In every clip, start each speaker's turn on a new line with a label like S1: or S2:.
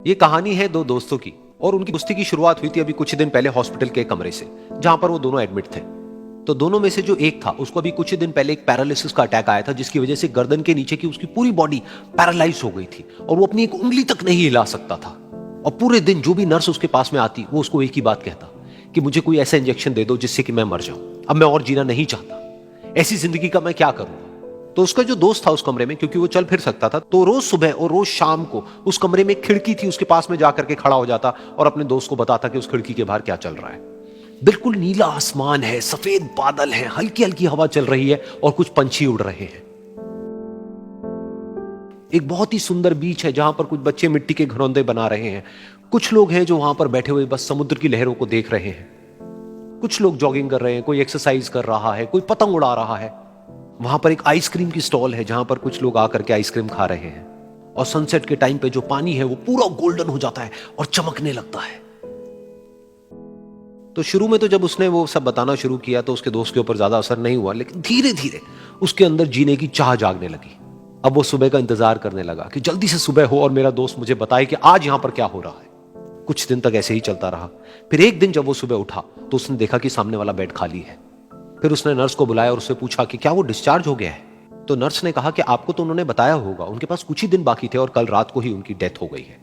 S1: ये कहानी है दो दोस्तों की और उनकी दोस्ती की शुरुआत हुई थी अभी कुछ दिन पहले हॉस्पिटल के कमरे से, जहां पर वो दोनों एडमिट थे। तो दोनों में से जो एक था उसको अभी कुछ दिन पहले एक पैरालिसिस का अटैक आया था, जिसकी वजह से गर्दन के नीचे की उसकी पूरी बॉडी पैरालाइज हो गई थी और वो अपनी एक उंगली तक नहीं हिला सकता था। और पूरे दिन जो भी नर्स उसके पास में आती वो उसको एक ही बात कहता कि मुझे कोई ऐसा इंजेक्शन दे दो जिससे कि मैं मर जाऊं, अब मैं और जीना नहीं चाहता, ऐसी जिंदगी का मैं क्या करूं। तो उसका जो दोस्त था उस कमरे में, क्योंकि वो चल फिर सकता था, तो रोज सुबह और रोज शाम को उस कमरे में खिड़की थी, उसके पास में जाकर के खड़ा हो जाता और अपने दोस्त को बताता कि उस खिड़की के बाहर क्या चल रहा है। बिल्कुल नीला आसमान है, सफेद बादल है, हल्की हल्की हवा चल रही है और कुछ पंछी उड़ रहे हैं। एक बहुत ही सुंदर बीच है जहां पर कुछ बच्चे मिट्टी के घरौंदे बना रहे हैं। कुछ लोग हैं जो वहां पर बैठे हुए बस समुद्र की लहरों को देख रहे हैं। कुछ लोग जॉगिंग कर रहे हैं, कोई एक्सरसाइज कर रहा है, कोई पतंग उड़ा रहा है। वहां पर एक आइसक्रीम की स्टॉल है जहां पर कुछ लोग आकर के आइसक्रीम खा रहे हैं। और सनसेट के टाइम पे जो पानी है वो पूरा गोल्डन हो जाता है और चमकने लगता है। तो शुरू में तो जब उसने वो सब बताना शुरू किया तो उसके दोस्त के ऊपर ज्यादा असर नहीं हुआ, लेकिन धीरे धीरे उसके अंदर जीने की चाह जागने लगी। अब वो सुबह का इंतजार करने लगा कि जल्दी से सुबह हो और मेरा दोस्त मुझे बताए कि आज यहां पर क्या हो रहा है। कुछ दिन तक ऐसे ही चलता रहा। फिर एक दिन जब वो सुबह उठा तो उसने देखा कि सामने वाला बेड खाली है। फिर उसने नर्स को बुलाया और उससे पूछा कि क्या वो डिस्चार्ज हो गया है। तो नर्स ने कहा कि आपको तो उन्होंने बताया होगा, उनके पास कुछ ही दिन बाकी थे और कल रात को ही उनकी डेथ हो गई है।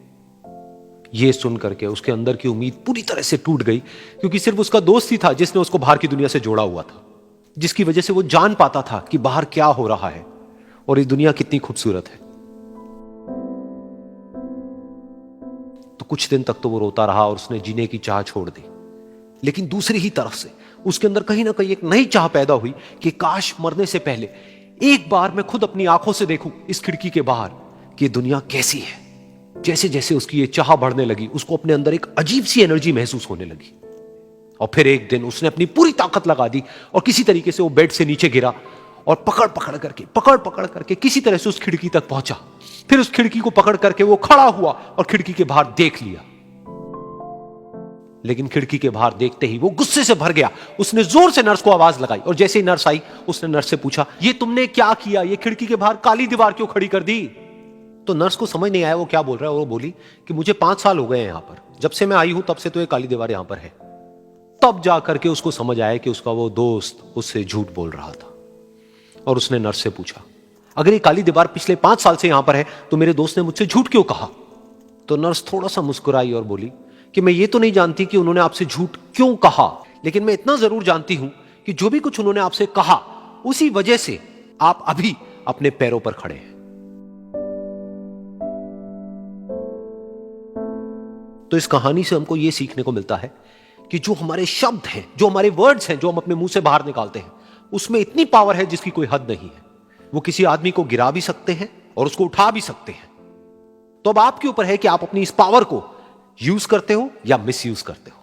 S1: ये सुन करके उसके अंदर की उम्मीद पूरी तरह से टूट गई, क्योंकि सिर्फ उसका दोस्त ही था जिसने उसको बाहर की दुनिया से जोड़ा हुआ था, जिसकी वजह से वो जान पाता था कि बाहर क्या हो रहा है और ये दुनिया कितनी खूबसूरत है। तो कुछ दिन तक तो वो रोता रहा और उसने जीने की चाह छोड़ दी। लेकिन दूसरी ही तरफ से उसके अंदर कहीं ना कहीं एक नई चाह पैदा हुई कि काश मरने से पहले एक बार मैं खुद अपनी आंखों से देखूं इस खिड़की के बाहर कि दुनिया कैसी है। जैसे जैसे उसकी ये चाह बढ़ने लगी, उसको अपने अंदर एक अजीब सी एनर्जी महसूस होने लगी। और फिर एक दिन उसने अपनी पूरी ताकत लगा दी और किसी तरीके से वो बेड से नीचे गिरा और पकड़ पकड़ करके किसी तरह से उस खिड़की तक पहुंचा। फिर उस खिड़की को पकड़ करके वो खड़ा हुआ और खिड़की के बाहर देख लिया। लेकिन खिड़की के बाहर देखते ही वो गुस्से से भर गया। उसने जोर से नर्स को आवाज लगाई और जैसे ही नर्स आई उसने नर्स से पूछा, ये तुमने क्या किया, ये खिड़की के बाहर काली दीवार क्यों खड़ी कर दी। तो नर्स को समझ नहीं आया वो क्या बोल रहा है और वो बोली कि मुझे 5 साल हो गए हैं यहां पर, जब से मैं आई हूं तब से तो ये काली दीवार यहां पर है। तब जाकर के उसको समझ आया कि उसका वो दोस्त उससे झूठ बोल रहा था। और उसने नर्स से पूछा, अगर ये काली दीवार पिछले 5 साल से यहां पर है तो मेरे दोस्त ने मुझसे झूठ क्यों कहा। तो नर्स थोड़ा सा मुस्कुराई और बोली कि मैं ये तो नहीं जानती कि उन्होंने आपसे झूठ क्यों कहा, लेकिन मैं इतना जरूर जानती हूं कि जो भी कुछ उन्होंने आपसे कहा उसी वजह से आप अभी अपने पैरों पर खड़े हैं। तो इस कहानी से हमको यह सीखने को मिलता है कि जो हमारे शब्द हैं, जो हमारे वर्ड्स हैं, जो हम अपने मुंह से बाहर निकालते हैं, उसमें इतनी पावर है जिसकी कोई हद नहीं है। वो किसी आदमी को गिरा भी सकते हैं और उसको उठा भी सकते हैं। तो अब आपके ऊपर है कि आप अपनी इस पावर को यूज करते हो या मिस यूज करते हो।